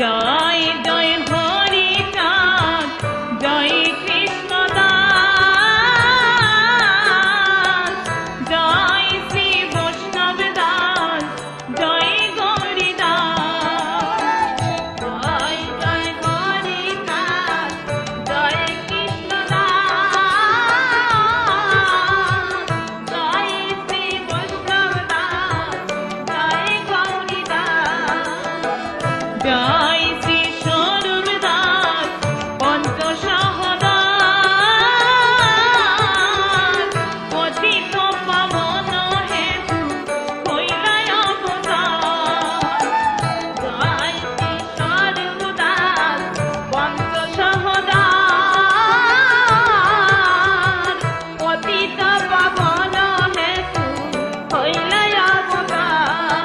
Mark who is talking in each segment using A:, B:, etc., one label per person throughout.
A: জয় জয় হরি চাঁদ, জয় কৃষ্ণ দাস, জয় শ্রী বৈষ্ণব দাস, জয় গৌরী দাস। জয় জয় হরি চাঁদ, জয় কৃষ্ণ দাস, জয় শ্রী বৈষ্ণব দাস, জয় গৌরী দাস। জয় শ্রী স্বরূপ দাস, পঞ্চসহদাস, পতিত পাবন হেতু হইলাই অবতার। জয় শ্রী স্বরূপ দাস, পঞ্চসহদাস, পতিত পাবন হেতু হইলাই অবতার।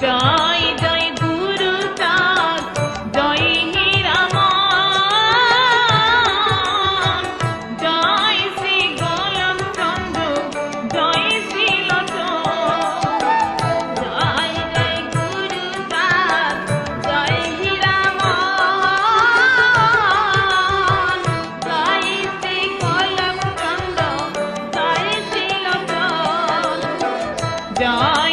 A: জয় জয় গুরু চাঁদ, জয় হীরামন, জয় শ্রী গোলক চন্দ্র, জয় শ্রী লোচন। জয় জয় গুরু চাঁদ, জয় হীরামন, জয় শ্রী গোলক চন্দ্র, জয় শ্রী লোচন। জয়